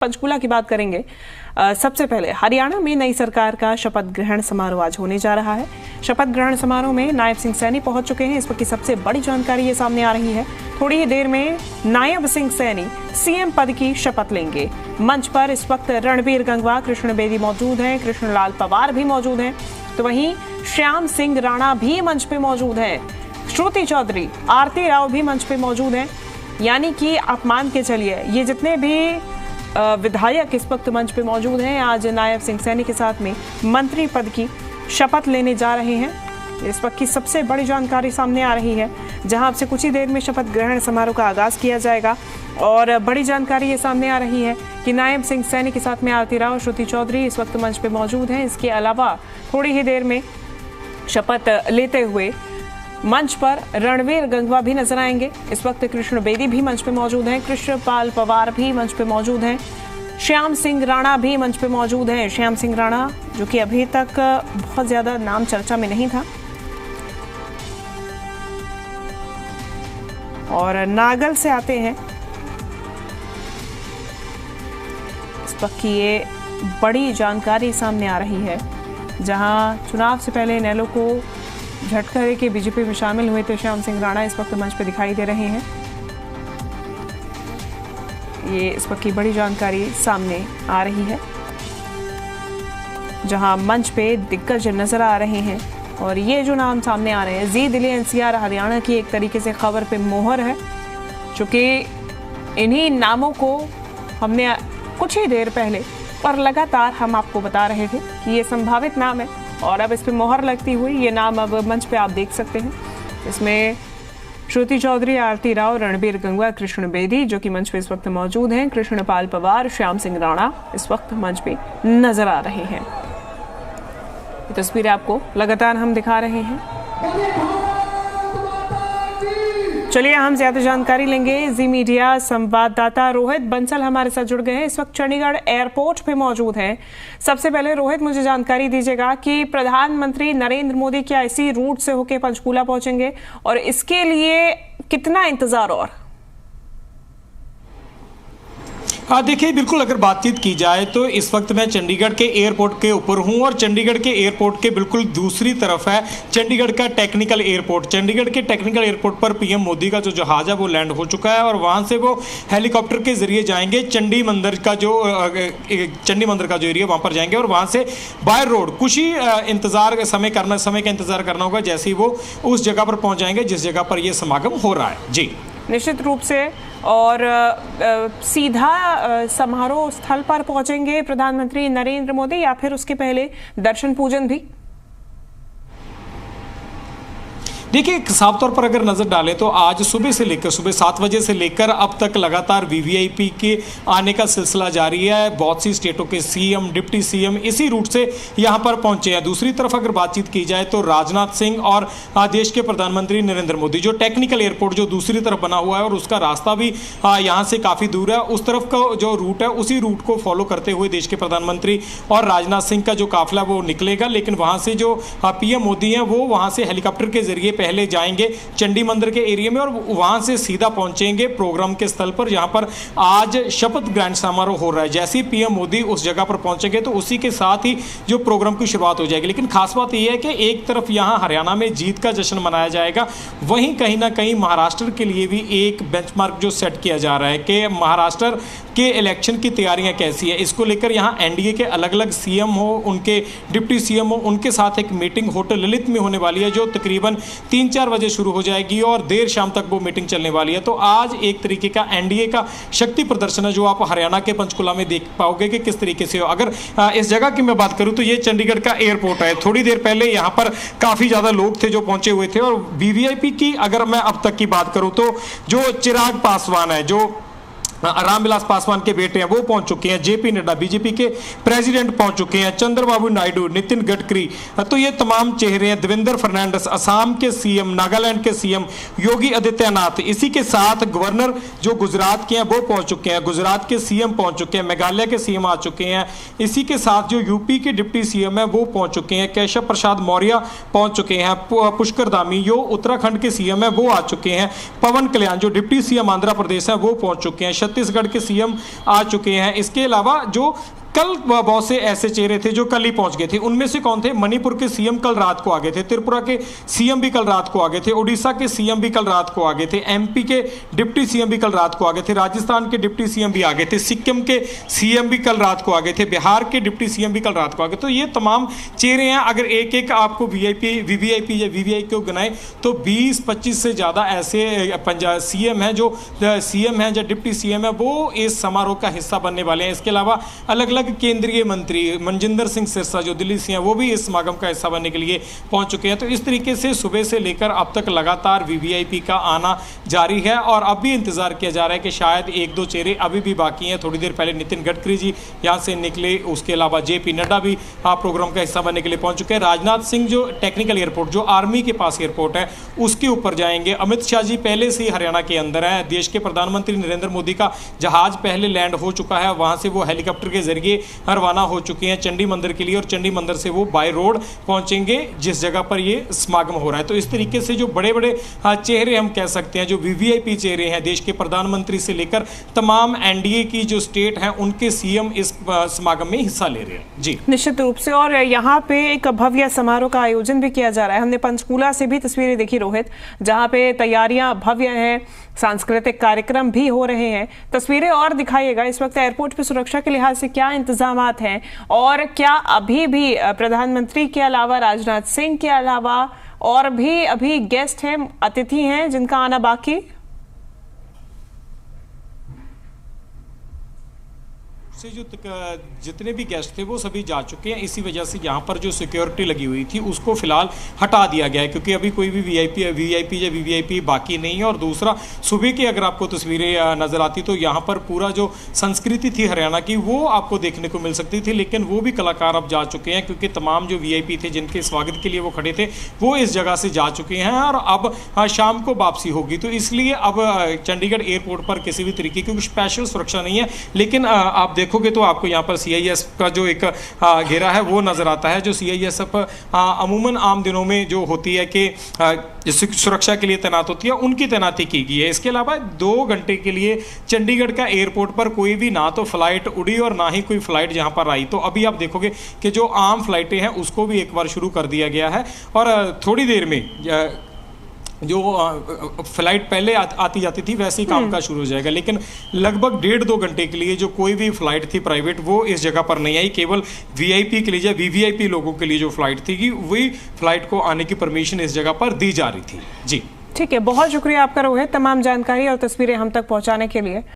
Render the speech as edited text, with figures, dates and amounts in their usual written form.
पंचकूला की बात करेंगे। सबसे पहले हरियाणा में नई सरकार का शपथ ग्रहण समारोह आज होने जा रहा है। शपथ ग्रहण समारोह में नायब सिंह सैनी पहुंच चुके हैं। इस वक्त की सबसे बड़ी जानकारी ये सामने आ रही है। थोड़ी ही देर में नायब सिंह सैनी सीएम पद की शपथ लेंगे। मंच पर इस वक्त रणबीर गंगवा, कृष्ण बेदी मौजूद हैं, कृष्णलाल पवार भी मौजूद हैं, तो वहीं श्याम सिंह राणा भी मंच पे मौजूद हैं, श्रुति चौधरी, आरती राव भी मंच पे मौजूद हैं। यानी कि आप मान के चलिए ये जितने भी विधायक इस वक्त मंच पे मौजूद हैं, आज नायब सिंह सैनी के साथ में मंत्री पद की शपथ लेने जा रहे हैं। इस वक्त की सबसे बड़ी जानकारी सामने आ रही है, जहां अब से कुछ ही देर में शपथ ग्रहण समारोह का आगाज किया जाएगा। और बड़ी जानकारी ये सामने आ रही है कि नायब सिंह सैनी के साथ में आरती राव, श्रुति चौधरी इस वक्त मंच पे मौजूद हैं। इसके अलावा थोड़ी ही देर में शपथ लेते हुए मंच पर रणबीर गंगवा भी नजर आएंगे। इस वक्त कृष्ण बेदी भी मंच पे मौजूद हैं, कृष्णपाल पवार भी मंच पे मौजूद हैं, श्याम सिंह राणा भी मंच पे मौजूद हैं। श्याम सिंह राणा जो कि अभी तक बहुत ज्यादा नाम चर्चा में नहीं था। और नागल से आते हैं, इस वक्त की ये बड़ी जानकारी सामने आ रही है, जहां चुनाव से पहले नैलो को झटका दे के बीजेपी में शामिल हुए थे श्याम सिंह राणा इस वक्त मंच पे दिखाई दे रहे हैं। ये इस वक्त की बड़ी जानकारी सामने आ रही है, जहां मंच पे दिग्गज नजर आ रहे हैं। और ये जो नाम सामने आ रहे हैं, जी दिल्ली एनसीआर हरियाणा की एक तरीके से खबर पे मोहर है, चूंकि इन्हीं नामों को हमने कुछ ही देर पहले और लगातार हम आपको बता रहे थे कि ये संभावित नाम है। और अब इस पे मोहर लगती हुई ये नाम अब मंच पे आप देख सकते हैं। इसमें श्रुति चौधरी, आरती राव, रणबीर गंगवा, कृष्ण बेदी जो कि मंच पे इस वक्त मौजूद हैं, कृष्णपाल पवार, श्याम सिंह राणा इस वक्त मंच पे नजर आ रहे हैं। ये तस्वीरें आपको लगातार हम दिखा रहे हैं। चलिए हम ज्यादा जानकारी लेंगे। जी मीडिया संवाददाता रोहित बंसल हमारे साथ जुड़ गए हैं, इस वक्त चंडीगढ़ एयरपोर्ट पे मौजूद हैं। सबसे पहले रोहित, मुझे जानकारी दीजिएगा कि प्रधानमंत्री नरेंद्र मोदी क्या इसी रूट से होकर पंचकूला पहुंचेंगे और इसके लिए कितना इंतजार? और देखिए, बिल्कुल अगर बातचीत की जाए तो इस वक्त मैं चंडीगढ़ के एयरपोर्ट के ऊपर हूं और चंडीगढ़ के एयरपोर्ट के बिल्कुल दूसरी तरफ है चंडीगढ़ का टेक्निकल एयरपोर्ट। चंडीगढ़ के टेक्निकल एयरपोर्ट पर पीएम मोदी का जो जहाज है वो लैंड हो चुका है और वहां से वो हेलीकॉप्टर के जरिए जाएंगे चंडी मंदिर का जो एरिया वहां पर जाएंगे और वहां से बाय रोड कुछ ही समय का इंतजार करना होगा, जैसे ही वो उस जगह पर पहुंच जाएंगे जिस जगह पर यह समागम हो रहा है। जी निश्चित रूप से। और सीधा समारोह स्थल पर पहुंचेंगे प्रधानमंत्री नरेंद्र मोदी या फिर उसके पहले दर्शन पूजन भी? देखिए, साफ तौर पर अगर नजर डालें तो आज सुबह 7 बजे से लेकर अब तक लगातार वीवीआईपी के आने का सिलसिला जारी है। बहुत सी स्टेटों के सीएम, डिप्टी सीएम इसी रूट से यहां पर पहुंचे हैं। दूसरी तरफ अगर बातचीत की जाए तो राजनाथ सिंह और देश के प्रधानमंत्री नरेंद्र मोदी, जो टेक्निकल एयरपोर्ट जो दूसरी तरफ बना हुआ है और उसका रास्ता भी यहां से काफी दूर है, उस तरफ का जो रूट है उसी रूट को फॉलो करते हुए देश के प्रधानमंत्री और राजनाथ सिंह का जो काफिला वो निकलेगा। लेकिन वहां से जो पीएम मोदी हैं वो वहां से हेलीकॉप्टर के जरिए पहले जाएंगे चंडी मंदिर के एरिया में और वहां से सीधा पहुंचेंगे प्रोग्राम के स्थल पर, जहां पर आज शपथ ग्रहण समारोह हो रहा है। जैसे ही पीएम मोदी उस जगह पर पहुंचेंगे तो उसी के साथ ही जो प्रोग्राम की शुरुआत हो जाएगी। लेकिन खास बात यह है कि एक तरफ यहां हरियाणा में जीत का जश्न मनाया जाएगा, वहीं कहीं ना कहीं महाराष्ट्र के लिए भी एक बेंचमार्क जो सेट किया जा रहा है कि महाराष्ट्र के इलेक्शन की तैयारियां कैसी है। इसको लेकर यहां एनडीए के अलग अलग सीएम हो, उनके डिप्टी सीएम हो, उनके साथ एक मीटिंग होटल ललित में होने वाली है, जो तकरीबन 3-4 बजे शुरू हो जाएगी और देर शाम तक वो मीटिंग चलने वाली है। तो आज एक तरीके का एनडीए का शक्ति प्रदर्शन है जो आप हरियाणा के पंचकुला में देख पाओगे कि किस तरीके से हो। अगर इस जगह की मैं बात करूं तो ये चंडीगढ़ का एयरपोर्ट है। थोड़ी देर पहले यहां पर काफी ज्यादा लोग थे जो पहुंचे हुए थे। और वीवीआईपी की अगर मैं अब तक की बात करूं तो जो चिराग पासवान है, जो रामविलास पासवान के बेटे हैं, वो पहुंच चुके हैं। जेपी नड्डा बीजेपी के प्रेसिडेंट पहुंच चुके हैं, चंद्रबाबू नायडू, नितिन गडकरी, तो ये तमाम चेहरे हैं। देवेंद्र फर्नांडिस असम के सीएम, नागालैंड के सीएम योगी आदित्यनाथ, इसी के साथ गवर्नर जो गुजरात के हैं वो पहुंच चुके हैं, गुजरात के सीएम पहुंच चुके हैं, मेघालय के सीएम आ चुके हैं, इसी के साथ जो यूपी के डिप्टी सीएम है वो पहुंच चुके हैं, केशव प्रसाद मौर्य पहुंच चुके हैं, पुष्कर धामी जो उत्तराखंड के सीएम है वो आ चुके हैं, पवन कल्याण जो डिप्टी सीएम आंध्र प्रदेश है वो पहुंच चुके हैं, छत्तीसगढ़ के सीएम आ चुके हैं। इसके अलावा जो कल बहुत से ऐसे चेहरे थे जो कल ही पहुंच गए थे, उनमें से कौन थे? मणिपुर के सीएम कल रात को आ गए थे, त्रिपुरा के सीएम भी कल रात को आ गए थे, उड़ीसा के सीएम भी कल रात को आ गए थे, एमपी के डिप्टी सीएम भी कल रात को आ गए थे, राजस्थान के डिप्टी सीएम भी आ गए थे, सिक्किम के सीएम भी कल रात को आ गए थे, बिहार के डिप्टी सीएम भी कल रात को आ गए। तो ये तमाम चेहरे हैं। अगर एक एक आपको वीवीआईपी या वीवीआई को गिनाएं तो 20-25 से ज़्यादा ऐसे पंजाब सीएम हैं जो सीएम हैं या डिप्टी सीएम है, वो इस समारोह का हिस्सा बनने वाले हैं। इसके अलावा अलग अलग केंद्रीय मंत्री मनजिंदर सिंह सिरसा जो दिल्ली से हैं, वो भी इस समागम का हिस्सा बनने के लिए पहुंच चुके हैं। तो इस तरीके से सुबह से लेकर अब तक लगातार वीवीआईपी का आना जारी है और अब भी इंतजार किया जा रहा है कि शायद एक दो चेहरे अभी भी बाकी हैं। थोड़ी देर पहले नितिन गडकरी जी यहाँ से निकले, उसके अलावा जेपी नड्डा भी प्रोग्राम का हिस्सा बनने के लिए पहुंच चुके हैं। राजनाथ सिंह जो टेक्निकल एयरपोर्ट, जो आर्मी के पास एयरपोर्ट है, उसके ऊपर जाएंगे। अमित शाह जी पहले से ही हरियाणा के अंदर हैं। देश के प्रधानमंत्री नरेंद्र मोदी का जहाज पहले लैंड हो चुका है, वहां से वो हेलीकॉप्टर के जरिए रवाना हो चुके हैं चंडी मंदिर के लिए और चंडी मंदिर से वो बाय रोड पहुंचेंगे जिस जगह पर ये समागम हो रहा है। तो इस तरीके से जो बड़े बड़े चेहरे हम कह सकते हैं, जो वीवीआईपी चेहरे हैं, देश के प्रधानमंत्री से लेकर तमाम एनडीए की जो स्टेट हैं, उनके सीएम इस समागम में हिस्सा ले रहे हैं। जी निश्चित रूप से। और यहाँ पे एक भव्य समारोह का आयोजन भी किया जा रहा है। हमने पंचकूला से भी तस्वीरें देखी रोहित, जहाँ पे तैयारियां भव्य हैं, सांस्कृतिक कार्यक्रम भी हो रहे हैं। तस्वीरें और दिखाइएगा, इस वक्त एयरपोर्ट पे सुरक्षा के लिहाज से क्या इंतजामात हैं और क्या अभी भी प्रधानमंत्री के अलावा, राजनाथ सिंह के अलावा और भी अभी गेस्ट हैं, अतिथि हैं जिनका आना बाकी? से जो जितने भी गेस्ट थे वो सभी जा चुके हैं। इसी वजह से यहाँ पर जो सिक्योरिटी लगी हुई थी उसको फिलहाल हटा दिया गया है, क्योंकि अभी कोई भी वीआईपी या वीवीआईपी बाकी नहीं है। और दूसरा, सुबह की अगर आपको तस्वीरें नजर आती तो यहाँ पर पूरा जो संस्कृति थी हरियाणा की वो आपको देखने को मिल सकती थी, लेकिन वो भी कलाकार अब जा चुके हैं, क्योंकि तमाम जो वीआईपी थे जिनके स्वागत के लिए वो खड़े थे वो इस जगह से जा चुके हैं और अब शाम को वापसी होगी। तो इसलिए अब चंडीगढ़ एयरपोर्ट पर किसी भी तरीके की स्पेशल सुरक्षा नहीं है। लेकिन आप देखोगे तो आपको यहाँ पर सीआईएसएफ का जो एक घेरा है वो नजर आता है। जो सीआईएसएफ अमूमन आम दिनों में जो होती है कि सुरक्षा के लिए तैनात होती है, उनकी तैनाती की गई है। इसके अलावा 2 घंटे के लिए चंडीगढ़ का एयरपोर्ट पर कोई भी ना तो फ्लाइट उड़ी और ना ही कोई फ्लाइट जहाँ पर आई। तो अभी आप देखोगे कि जो आम फ्लाइटें हैं उसको भी एक बार शुरू कर दिया गया है और थोड़ी देर में जो फ्लाइट पहले आती जाती थी वैसे ही काम का शुरू हो जाएगा। लेकिन लगभग 1.5-2 घंटे के लिए जो कोई भी फ्लाइट थी प्राइवेट वो इस जगह पर नहीं आई। केवल वीआईपी के लिए या वीवीआईपी लोगों के लिए जो फ्लाइट थी वही फ्लाइट को आने की परमिशन इस जगह पर दी जा रही थी। जी ठीक है, बहुत शुक्रिया आपका रोहित, तमाम जानकारी और तस्वीरें हम तक पहुंचाने के लिए।